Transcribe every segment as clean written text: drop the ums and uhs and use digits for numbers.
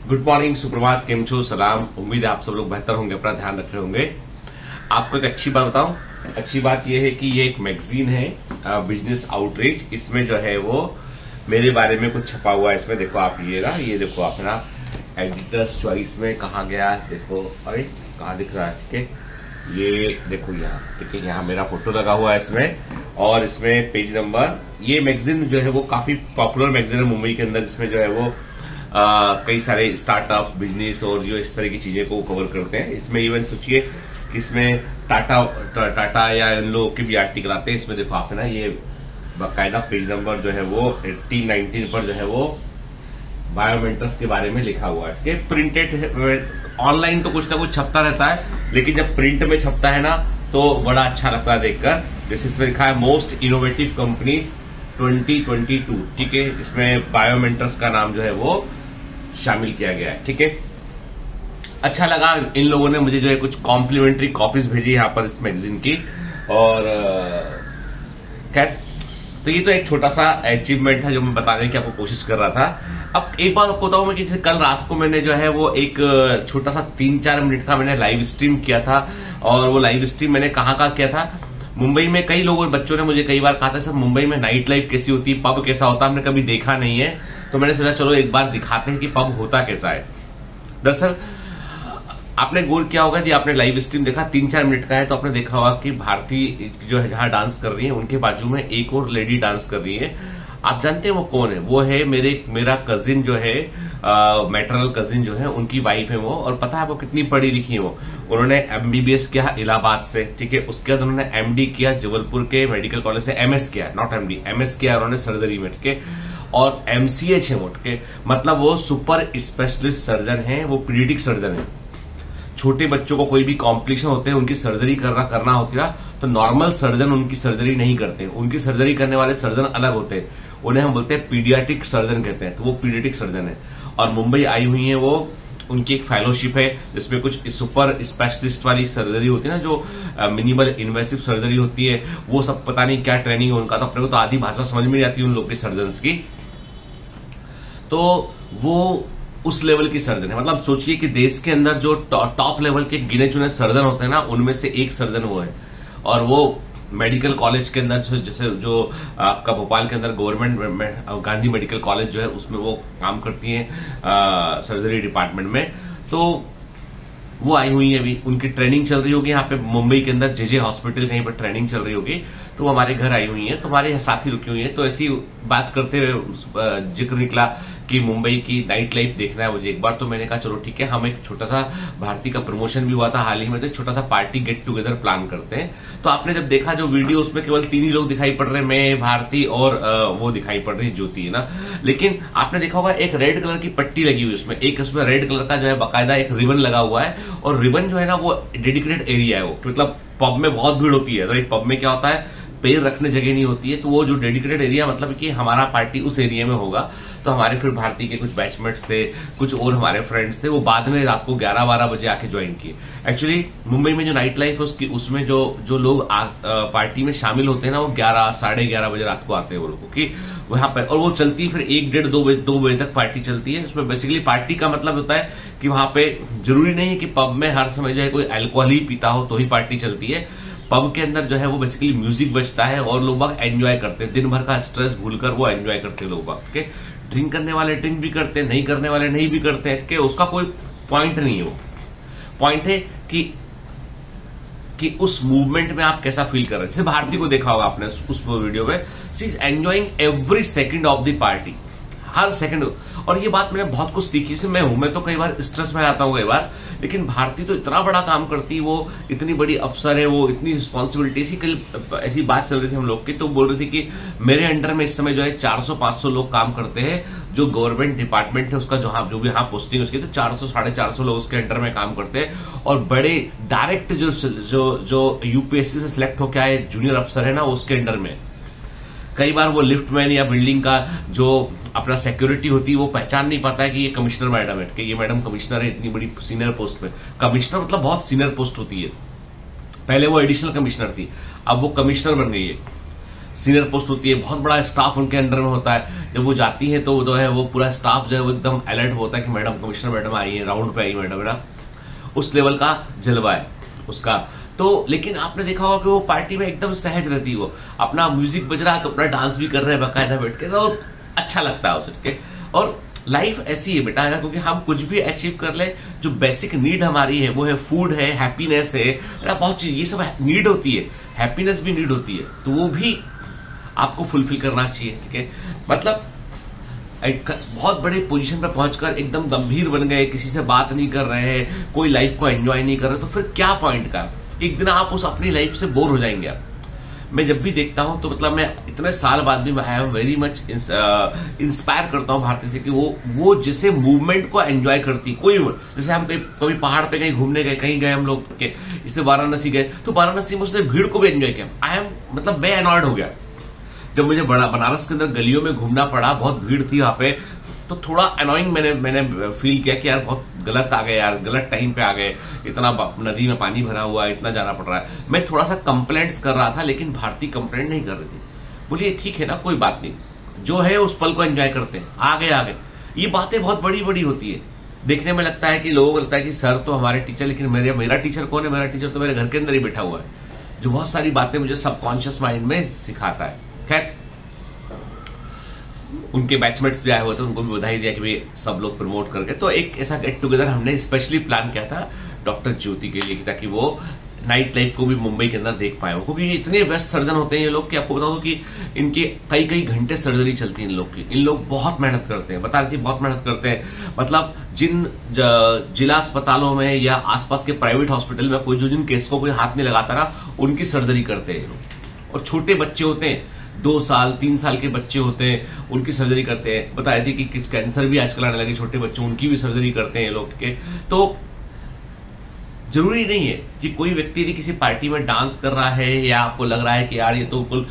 Good morning, सुप्रभात, केम छो, सलाम। उम्मीद है आप सब लोग बेहतर होंगे, अपना ध्यान रख रहे होंगे। आपको एक अच्छी बात बताऊं। अच्छी बात यह है कि ये एक मैगजीन है बिजनेस आउटरीच। इसमें जो है वो मेरे बारे में कुछ छपा हुआ है। इसमें देखो आप ये देखो अपना एडिटर्स चॉइस में कहाँ गया, देखो अरे कहाँ दिख रहा है, ठीक है, ये देखो यहाँ, ठीक है, यहाँ मेरा फोटो लगा हुआ है इसमें। और इसमें पेज नंबर, ये मैगजीन जो है वो काफी पॉपुलर मैगजीन है मुंबई के अंदर। इसमें जो है वो कई सारे स्टार्टअप, बिजनेस और जो इस तरह की चीजें को कवर करते हैं। इसमें इवन सोचिए इसमें टाटा या इन लोगों के भी आर्टिकल आते हैं। इसमें देखो आप है ना, ये बाकायदा पेज नंबर जो है वो 18-19 पर जो है वो बायोमेट्रिक्स के बारे में लिखा हुआ है। प्रिंटेड, ऑनलाइन तो कुछ ना कुछ छपता रहता है, लेकिन जब प्रिंट में छपता है ना तो बड़ा अच्छा लगता है देखकर। जैसे इसमें लिखा है मोस्ट इनोवेटिव कंपनीज 2022, ठीक है। इसमें बायोमेट्रिक्स का नाम जो है वो शामिल किया गया है, ठीक है। अच्छा लगा, इन लोगों ने मुझे जो है कुछ कॉम्प्लीमेंट्री कॉपीज भेजी यहाँ पर इस मैगजीन की। और खैर, तो ये तो एक छोटा सा अचीवमेंट था जो मैं बताने की आपको कोशिश कर रहा था। अब एक बात आपको बताऊं मैं कि जैसे कल रात को मैंने जो है वो एक छोटा सा 3-4 मिनट का मैंने लाइव स्ट्रीम किया था। और वो लाइव स्ट्रीम मैंने कहाँ का किया था, मुंबई में। कई लोगों, बच्चों ने मुझे कई बार कहा था सर मुंबई में नाइट लाइफ कैसी होती है, पब कैसा होता है, हमने कभी देखा नहीं है। तो मैंने सोचा चलो एक बार दिखाते हैं कि पब होता कैसा है। दरअसल आपने गौर किया होगा कि आपने लाइव स्ट्रीम देखा, 3-4 मिनट का है, तो आपने देखा होगा कि भारती जो है जहां डांस कर रही है उनके बाजू में एक और लेडी डांस कर रही है। आप जानते हैं वो कौन है? वो है मेरा कजिन जो है, मैटरनल कजिन जो है, उनकी वाइफ है वो। और पता है वो कितनी पढ़ी लिखी है वो? उन्होंने MBBS किया इलाहाबाद से, ठीक है। उसके बाद उन्होंने MD किया जबलपुर के मेडिकल कॉलेज से। MS किया, नॉट MD, MS किया उन्होंने सर्जरी में, ठीक है। और MCH है वो, ठीक है। मतलब वो सुपर स्पेशलिस्ट सर्जन है, वो पीडियाट्रिक सर्जन है। छोटे बच्चों को कोई भी कॉम्प्लिकेशन होते हैं, उनकी सर्जरी करना होती है, तो नॉर्मल सर्जन उनकी सर्जरी नहीं करते। उनकी सर्जरी करने वाले सर्जन अलग होते हैं, उन्हें हम बोलते हैं पीडियाट्रिक सर्जन कहते हैं। तो वो पीडियाट्रिक सर्जन है और मुंबई आई हुई है वो। उनकी एक फेलोशिप है जिसमें कुछ सुपर स्पेशलिस्ट वाली सर्जरी होती है ना, जो मिनिमल इन्वेसिव सर्जरी होती है, वो सब पता नहीं क्या ट्रेनिंग है उनका। तो अपने को तो आधी भाषा समझ में नहीं आती उन लोग के सर्जन्स की। तो वो उस लेवल की सर्जन है। मतलब सोचिए कि देश के अंदर जो टॉप लेवल के गिने चुने सर्जन होते हैं ना, उनमें से एक सर्जन वो है। और वो मेडिकल कॉलेज के अंदर, जैसे जो आपका भोपाल के अंदर गवर्नमेंट गांधी मेडिकल कॉलेज जो है, उसमें वो काम करती हैं सर्जरी डिपार्टमेंट में। तो वो आई हुई है, अभी उनकी ट्रेनिंग चल रही होगी यहाँ पे मुंबई के अंदर, JJ हॉस्पिटल कहीं पर ट्रेनिंग चल रही होगी। तो वो हमारे घर आई हुई है, तो हमारे साथी रुकी हुई है। तो ऐसी बात करते हुए जिक्र निकला कि मुंबई की नाइट लाइफ देखना है मुझे एक बार। तो मैंने कहा चलो ठीक है, हम एक छोटा सा, भारती का प्रमोशन भी हुआ था हाल ही में, तो एक छोटा सा पार्टी गेट टुगेदर प्लान करते हैं। तो आपने जब देखा जो वीडियो, उसमें केवल 3 ही लोग दिखाई पड़ रहे हैं, मैं, भारती और वो दिखाई पड़ रही ज्योति, है ना। लेकिन आपने देखा होगा एक रेड कलर की पट्टी लगी हुई उसमें, एक उसमें रेड कलर का जो है बाकायदा एक रिबन लगा हुआ है। और रिबन जो है ना वो डेडिकेटेड एरिया है वो, मतलब पब में बहुत भीड़ होती है, तो एक पब में क्या होता है, पैर रखने जगह नहीं होती है। तो वो जो डेडिकेटेड एरिया, मतलब कि हमारा पार्टी उस एरिया में होगा। तो हमारे फिर भारती के कुछ बैचमेट्स थे, कुछ और हमारे फ्रेंड्स थे, वो बाद में रात को 11-12 बजे आके ज्वाइन किए। एक्चुअली मुंबई में जो नाइट लाइफ है उसमें जो लोग पार्टी में शामिल होते हैं ना, वो 11-11:30 बजे रात को आते हैं वो लोग की वहां पर। और वो चलती है फिर 1-1:30-2 बजे तक पार्टी चलती है। उसमें बेसिकली पार्टी का मतलब होता है कि वहां पे जरूरी नहीं है कि पब में हर समय जो है कोई अल्कोहल ही पीता हो तो ही पार्टी चलती है। पब के अंदर जो है वो बेसिकली म्यूजिक बजता है और लोग बाग एंजॉय करते हैं, दिन भर का स्ट्रेस भूलकर वो एंजॉय करते हैं लोग बाग, ठीक है। ड्रिंक करने वाले ड्रिंक भी करते हैं, नहीं करने वाले नहीं भी करते हैं, ठीक है। उसका कोई पॉइंट नहीं है। वो पॉइंट है कि उस मूवमेंट में आप कैसा फील कर रहे हैं। जैसे भारती को देखा होगा आपने उस वीडियो में, she is enjoying every second of the party, her second. और ये बात मैंने बहुत कुछ सीखी से, मैं तो कई बार स्ट्रेस में आता हूँ कई बार, लेकिन भारती तो इतना बड़ा काम करती है, वो इतनी बड़ी अफसर है, वो इतनी रिस्पॉन्सिबिलिटी। ऐसी बात चल रही थी हम लोग की, तो बोल रही थी कि मेरे अंडर में इस समय जो है 400-500 लोग काम करते हैं, जो गवर्नमेंट डिपार्टमेंट है उसका जो भी पोस्टिंग उसकी, तो 400-450 लोग उसके अंडर में काम करते हैं। और बड़े डायरेक्ट जो UPSC से सिलेक्ट होकर आए जूनियर अफसर है ना, उसके अंडर में कई बार वो लिफ्टमैन या बिल्डिंग का जो अपना सिक्योरिटी होती है वो पहचान नहीं पाता है कि ये कमिश्नर मैडम है, कि ये मैडम कमिश्नर है, इतनी बड़ी सीनियर पोस्ट पे। कमिश्नर मतलब बहुत सीनियर पोस्ट होती है। पहले वो एडिशनल कमिश्नर थी, अब वो कमिश्नर बन गई है। सीनियर पोस्ट होती है, बहुत बड़ा स्टाफ उनके अंडर में होता है। जब वो जाती है तो जो है वो पूरा स्टाफ जो है वो एकदम अलर्ट होता है कि मैडम, कमिश्नर मैडम आई है, राउंड पे आई मैडम ना, उस लेवल का जलवा है उसका। तो लेकिन आपने देखा होगा कि वो पार्टी में एकदम सहज रहती है, वो अपना म्यूजिक बज रहा है तो अपना डांस भी कर रहे हैं बाकायदा बैठ के, तो अच्छा लगता है उसके। और लाइफ ऐसी है बेटा, है ना, क्योंकि हम कुछ भी अचीव कर ले, जो बेसिक नीड हमारी है वो है फूड है, हैप्पीनेस है ना, बहुत चीज, ये सब नीड होती है, हैप्पीनेस भी नीड होती है, तो वो भी आपको फुलफिल करना चाहिए। ठीक है, मतलब एक बहुत बड़े पोजीशन पर पहुंचकर एकदम गंभीर बन गए, किसी से बात नहीं कर रहे हैं, कोई लाइफ को एंजॉय नहीं कर रहे, तो फिर क्या पॉइंट का? एक दिन आप उस अपनी लाइफ से बोर हो जाएंगे आप। मैं जब भी देखता हूं तो मतलब मैं इतने साल बाद भी I am very much inspire करता हूं भारती से कि वो जैसे मूवमेंट को एंजॉय करती, कोई जैसे हम कभी पहाड़ पे कहीं घूमने गए, कहीं गए हम लोग के, इससे वाराणसी गए, तो वाराणसी में उसने भीड़ को भी एंजॉय किया। आई एम मतलब मैं अनॉयड हो गया जब मुझे बनारस के अंदर गलियों में घूमना पड़ा, बहुत भीड़ थी वहां पे, तो थोड़ा अनोइंग मैंने फील किया कि यार बहुत गलत आ गए यार, गलत टाइम पे आ गए, इतना नदी में पानी भरा हुआ है, इतना जाना पड़ रहा है। मैं थोड़ा सा कंप्लेंट्स कर रहा था, लेकिन भारती कंप्लेंट नहीं कर रही थी। बोलिए ठीक है ना, कोई बात नहीं, जो है उस पल को एंजॉय करते हैं, आगे। ये बातें बहुत बड़ी बड़ी होती है। देखने में लगता है कि लोगों को लगता है कि सर तो हमारे टीचर, लेकिन मेरा टीचर कौन है? मेरा टीचर तो मेरे घर के अंदर ही बैठा हुआ है, जो बहुत सारी बातें मुझे सबकॉन्शियस माइंड में सिखाता है। खैर, उनके बैचमेट्स भी आए हुए थे, उनको भी बधाई दिया कि भाई सब लोग प्रमोट करके। तो एक ऐसा गेट टुगेदर हमने स्पेशली प्लान किया था डॉक्टर ज्योति के लिए, ताकि वो नाइट लाइफ को भी मुंबई के अंदर देख पाए, क्योंकि ये इतने व्यस्त सर्जन होते हैं ये लोग कि आपको बता दो कि इनके कई घंटे सर्जरी चलती है इन लोग की। इन लोग बहुत मेहनत करते हैं, बता रही थी, बहुत मेहनत करते हैं। मतलब जिन जिला अस्पतालों में या आसपास के प्राइवेट हॉस्पिटल में कोई जिन केस को कोई हाथ नहीं लगाता ना, उनकी सर्जरी करते हैं लोग। और छोटे बच्चे होते हैं, 2 साल 3 साल के बच्चे होते हैं, उनकी सर्जरी करते हैं। बताया थी कि कैंसर भी आजकल आने लगे छोटे बच्चों, उनकी भी सर्जरी करते हैं लोग के। तो जरूरी नहीं है कि कोई व्यक्ति यदि किसी पार्टी में डांस कर रहा है या आपको लग रहा है कि यार ये तो बिल्कुल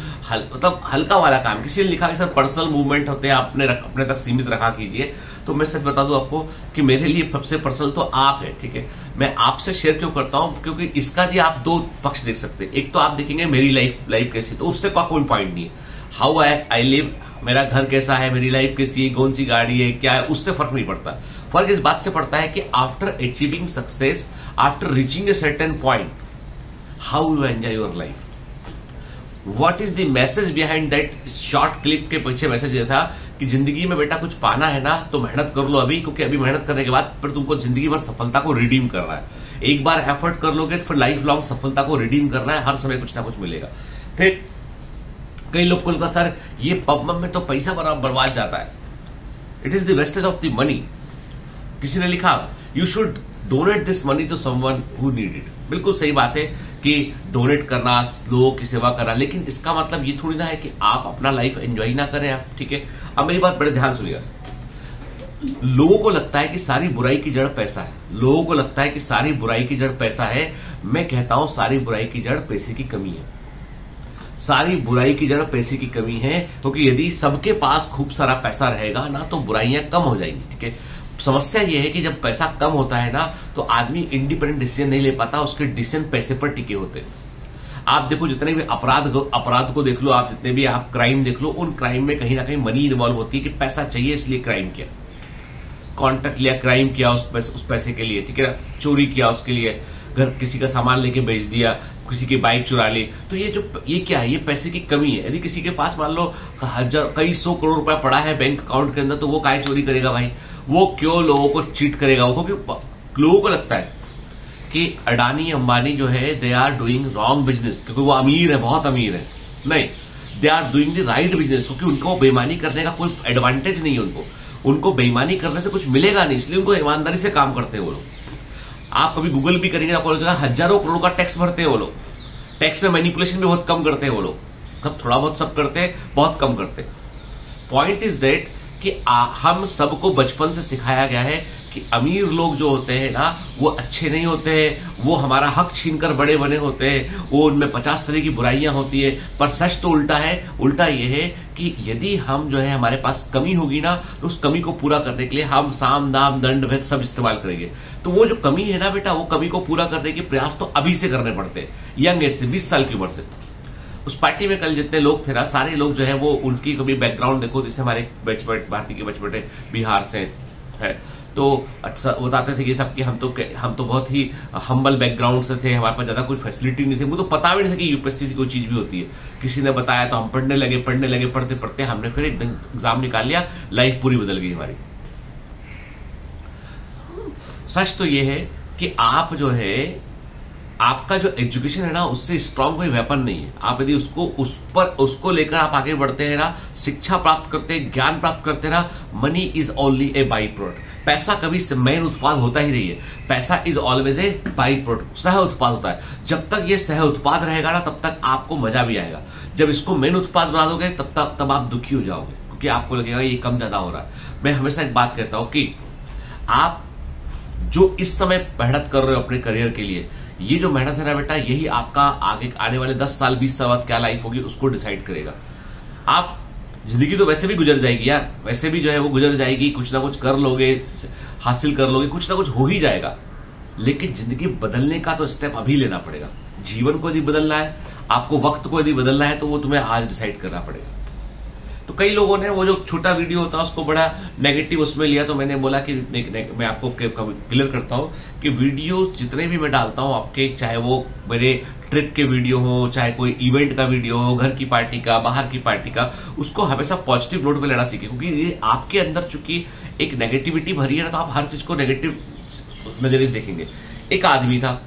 मतलब हल्का वाला काम, किसी ने लिखा कि सर पर्सनल मूवमेंट होते हैं, अपने तक सीमित रखा कीजिए। तो मैं सच बता दूं आपको कि मेरे लिए सबसे पर्सनल तो आप है। ठीक है, मैं आपसे शेयर क्यों करता हूं? क्योंकि इसका भी आप 2 पक्ष देख सकते हैं। एक तो आप देखेंगे मेरी लाइफ कैसी, तो उससे कोई पॉइंट नहीं है। हाउ आई लिव, मेरा घर कैसा है, मेरी लाइफ कैसी है, कौन सी गाड़ी है, क्या है, उससे फर्क नहीं पड़ता। फर्क इस बात से पड़ता है कि after achieving success, after reaching a certain point, how you enjoy your life, what is the message behind that short clip के पीछे मैसेज ये था कि जिंदगी में बेटा कुछ पाना है ना तो मेहनत कर लो अभी, क्योंकि अभी मेहनत करने के बाद फिर तुमको जिंदगी भर सफलता को रिडीम करना है। एक बार एफर्ट कर लोगे तो फिर लाइफ लॉन्ग सफलता को रिडीम करना है, हर समय कुछ ना कुछ मिलेगा। फिर कई लोग को लगता सर ये पब में तो पैसा बर्बाद जाता है, it is the wastage of the money. किसी ने लिखा you should donate this money to someone who need it. बिल्कुल सही बात है कि डोनेट करना, लोगों की सेवा करना, लेकिन इसका मतलब ये थोड़ी ना है कि आप अपना लाइफ एंजॉय ना करें आप। ठीक है, अब मेरी बात बड़े ध्यान सुनिएगा। लोगों को लगता है कि सारी बुराई की जड़ पैसा है, लोगों को लगता है कि सारी बुराई की जड़ पैसा है। मैं कहता हूं सारी बुराई की जड़ पैसे की कमी है। सारी बुराई की जड़ पैसे की कमी है, क्योंकि यदि सबके पास खूब सारा पैसा रहेगा ना तो बुराइयां कम हो जाएंगी। ठीक है, समस्या यह है कि जब पैसा कम होता है ना तो आदमी इंडिपेंडेंट डिसीजन नहीं ले पाता, उसके डिसीजन पैसे पर टिके होते हैं। आप देखो जितने भी अपराध को देख लो, आप जितने भी आप क्राइम देख लो, उन क्राइम में कहीं ना कहीं मनी इन्वॉल्व होती है कि पैसा चाहिए इसलिए क्राइम किया, कॉन्ट्रैक्ट लिया, क्राइम किया उस पैसे के लिए। ठीक है, चोरी किया उसके लिए, घर किसी का सामान लेके बेच दिया, किसी की बाइक चुरा ली। तो ये क्या है? ये पैसे की कमी है। यदि किसी के पास मान लो कई 100 करोड़ रुपया पड़ा है बैंक अकाउंट के अंदर, तो वो काहे चोरी करेगा भाई? वो क्यों लोगों को चीट करेगा? वो क्योंकि लोगों को लगता है कि अडानी अंबानी जो है they are doing wrong business, क्योंकि वो अमीर है, बहुत अमीर है। नहीं, they are doing the right business, क्योंकि उनको बेईमानी करने का कोई एडवांटेज नहीं है। उनको बेईमानी करने से कुछ मिलेगा नहीं, इसलिए उनको ईमानदारी से काम करते हैं वो लोग। आप कभी गूगल भी करेंगे आपको लगेगा हजारों करोड़ का टैक्स भरते हैं वो लोग। टैक्स में मैनिपुलेशन भी बहुत कम करते हैं वो लोग, सब थोड़ा बहुत सब करते हैं, बहुत कम करते हैं। पॉइंट इज दैट कि हम सबको बचपन से सिखाया गया है कि अमीर लोग जो होते हैं ना वो अच्छे नहीं होते हैं, वो हमारा हक छीनकर बड़े बने होते हैं, वो उनमें 50 तरह की बुराइयां होती है। पर सच तो उल्टा है। उल्टा ये है कि यदि हम जो है हमारे पास कमी होगी ना तो उस कमी को पूरा करने के लिए हम साम दाम दंड भेद सब इस्तेमाल करेंगे। तो वो जो कमी है ना बेटा, वो कमी को पूरा करने के प्रयास तो अभी से करने पड़ते हैं, यंग एज से, 20 साल की उम्र से। उस पार्टी में कल जितने लोग थे ना, सारे लोग जो है वो उनकी कभी बैकग्राउंड देखो, जैसे हमारे बैचमेट भारती के बैचमेट बिहार से है, तो अच्छा बताते थे कि सब कि हम तो बहुत ही हम्बल बैकग्राउंड से थे, हमारे पास ज्यादा कोई फैसिलिटी नहीं थी, वो तो पता भी नहीं था कि यूपीएससी कोई चीज भी होती है। किसी ने बताया तो हम पढ़ने लगे, पढ़ते पढ़ते हमने फिर एक एग्जाम निकाल लिया, लाइफ पूरी बदल गई हमारी। सच तो ये है कि आप जो है, आपका जो एजुकेशन है ना, उससे स्ट्रांग कोई वेपन नहीं है। आप यदि उसको लेकर आप आगे बढ़ते हैं ना, शिक्षा प्राप्त करते हैं, ज्ञान प्राप्त करते हैं ना, money is only A by product. पैसा कभी मेन उत्पाद होता ही नहीं है। पैसा is always a by product, सह उत्पाद होता है। जब तक ये सह उत्पाद रहेगा ना, तब तक आपको मजा भी आएगा। जब इसको मेन उत्पाद बना दोगे, तब आप दुखी हो जाओगे, क्योंकि आपको लगेगा ये कम ज्यादा हो रहा है। मैं हमेशा एक बात कहता हूं कि आप जो इस समय मेहनत कर रहे हो अपने करियर के लिए, ये जो मेहनत है ना बेटा, यही आपका आगे आने वाले 10 साल 20 साल बाद क्या लाइफ होगी उसको डिसाइड करेगा। आप जिंदगी तो वैसे भी गुजर जाएगी यार, वैसे भी जो है वो गुजर जाएगी, कुछ ना कुछ कर लोगे, हासिल कर लोगे, कुछ ना कुछ हो ही जाएगा। लेकिन जिंदगी बदलने का तो स्टेप अभी लेना पड़ेगा। जीवन को यदि बदलना है, आपको वक्त को यदि बदलना है, तो वो तुम्हें आज डिसाइड करना पड़ेगा। तो कई लोगों ने वो जो छोटा वीडियो होता है उसको बड़ा नेगेटिव उसमें लिया, तो मैंने बोला कि मैं आपको क्लियर करता हूं कि वीडियो जितने भी मैं डालता हूं आपके, चाहे वो मेरे ट्रिप के वीडियो हो, चाहे कोई इवेंट का वीडियो हो, घर की पार्टी का, बाहर की पार्टी का, उसको हमेशा पॉजिटिव नोट पे लेना सीखे। क्योंकि ये आपके अंदर चूंकि एक नेगेटिविटी भरी है ना, तो आप हर चीज को नेगेटिव नजरिए से देखेंगे। एक आदमी था,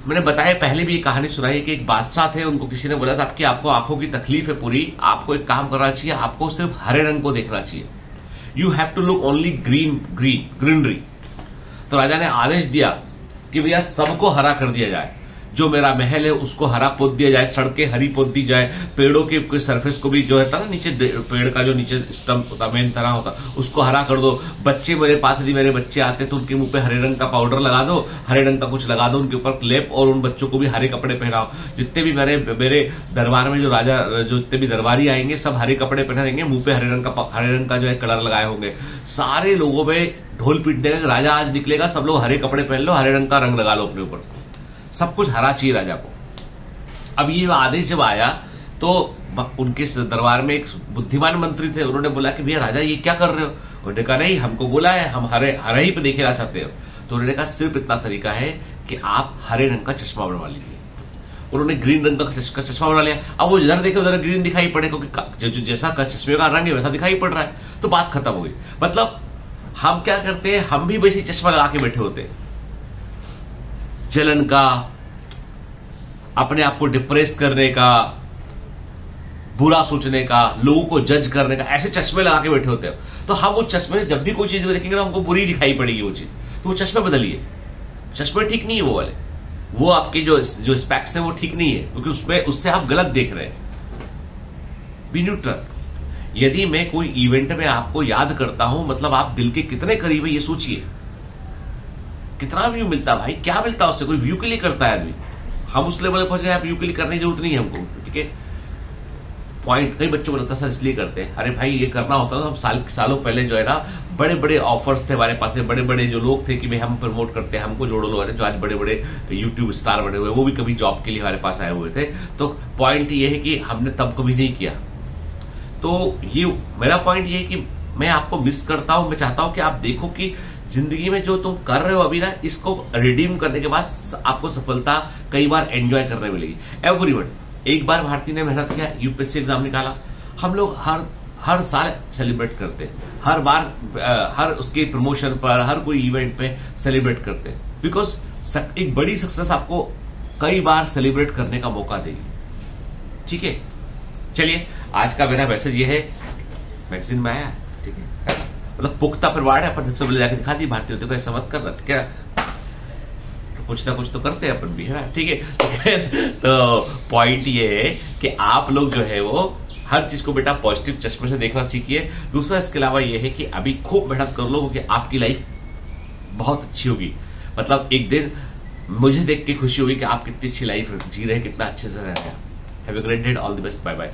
मैंने बताया पहले भी ये कहानी सुनाई कि एक बादशाह थे, उनको किसी ने बोला था कि आपको आंखों की तकलीफ है पूरी, आपको एक काम करना चाहिए, आपको सिर्फ हरे रंग को देखना चाहिए। You have to look only greenery. तो राजा ने आदेश दिया कि भैया सबको हरा कर दिया जाए, जो मेरा महल है उसको हरा पोत दिया जाए, सड़कें हरी पोत दी जाए, पेड़ों के सरफेस को भी जो है ना नीचे पेड़ का जो नीचे स्टम्प होता मेन तना होता उसको हरा कर दो। बच्चे मेरे पास यदि मेरे बच्चे आते तो उनके मुंह पे हरे रंग का पाउडर लगा दो, हरे रंग का कुछ लगा दो उनके ऊपर क्लेप, और उन बच्चों को भी हरे कपड़े पहनाओ। जितने भी मेरे दरबार में जो राजा जो जितने भी दरबारी आएंगे सब हरे कपड़े पहनेंगे, मुंह पे हरे रंग का जो है कलर लगाए होंगे। सारे लोगों में ढोल पीट देगा, राजा आज निकलेगा, सब लोग हरे कपड़े पहन लो, हरे रंग का रंग लगा लो अपने ऊपर, सब कुछ हरा चाहिए राजा को। अब ये आदेश जब आया तो उनके दरबार में एक बुद्धिमान मंत्री थे, उन्होंने बोला कि भैया राजा ये क्या कर रहे हो? उन्होंने कहा नहीं, हमको बोला है, हम हरे ही पे देखना चाहते हो। तो उन्होंने कहा सिर्फ इतना तरीका है कि आप हरे रंग का चश्मा बनवा लीजिए। उन्होंने ग्रीन रंग का चश्मा बना लिया। अब वो जिधर देखे उधर ग्रीन दिखाई पड़े, क्योंकि जैसा चश्मे का रंग है वैसा दिखाई पड़ रहा है, तो बात खत्म हो गई। मतलब हम क्या करते हैं, हम भी वैसे चश्मा लगा के बैठे होते हैं, जलन का, अपने आप को डिप्रेस करने का, बुरा सोचने का, लोगों को जज करने का, ऐसे चश्मे लगा के बैठे होते हैं। तो हम वो चश्मे जब भी कोई चीज देखेंगे ना हमको बुरी दिखाई पड़ेगी वो चीज, तो वो चश्मे बदलिए। चश्मे ठीक नहीं है वो वाले, वो आपके जो स्पेक्स है वो ठीक नहीं है, क्योंकि उससे आप गलत देख रहे हैं। B neutral. यदि मैं कोई इवेंट में आपको याद करता हूं, मतलब आप दिल के कितने करीब है ये सोचिए। कितना व्यू मिलता है भाई, क्या मिलता है उससे? कोई व्यू के लिए करता है आदमी, हम उस लेवल पर पहुंच गए, आप व्यू के लिए करने की जरूरत नहीं है हमको, ठीक है। पॉइंट कई बच्चों को लगता है सर इसलिए करते हैं, अरे भाई ये करना होता था, हम सालों पहले जो है ना बड़े बड़े ऑफर्स थे हमारे पास, बड़े बड़े जो लोग थे कि भाई हम प्रमोट करते हैं, हमको जोड़ो लो, जो आज बड़े बड़े यूट्यूब स्टार बने हुए, वो भी कभी जॉब के लिए हमारे पास आए हुए थे। तो पॉइंट ये है कि हमने तब कभी नहीं किया। तो ये मेरा पॉइंट ये है कि मैं आपको मिस करता हूं, मैं चाहता हूं कि आप देखो कि जिंदगी में जो तुम कर रहे हो अभी ना, इसको रिडीम करने के बाद आपको सफलता कई बार एंजॉय करने मिलेगी। एवरीवन, एक बार भारती ने मेहनत किया, यूपीएससी एग्जाम निकाला, हम लोग हर साल सेलिब्रेट करते हैं, हर बार हर उसके प्रमोशन पर, हर कोई इवेंट पे सेलिब्रेट करते हैं, बिकॉज एक बड़ी सक्सेस आपको कई बार सेलिब्रेट करने का मौका देगी। ठीक है, चलिए आज का मेरा मैसेज ये है, मैगजीन में आया, ठीक है, मतलब पुख्ता परिवार है, अपन सबसे पहले जाके दिखा दी भारतीय होते को, ऐसा मत कर रहा क्या, तो कुछ ना कुछ तो करते हैं अपन भी, है ठीक है। तो पॉइंट ये है कि आप लोग जो है वो हर चीज को बेटा पॉजिटिव चश्मे से देखना सीखिए। दूसरा इसके अलावा ये है कि अभी खूब मेहनत कर लो, क्योंकि आपकी लाइफ बहुत अच्छी होगी। मतलब एक दिन मुझे देख के खुशी होगी कि आप कितनी अच्छी लाइफ जी रहे हैं, कितना अच्छे से रह रहे हैं। Have a great day, all the best, bye bye.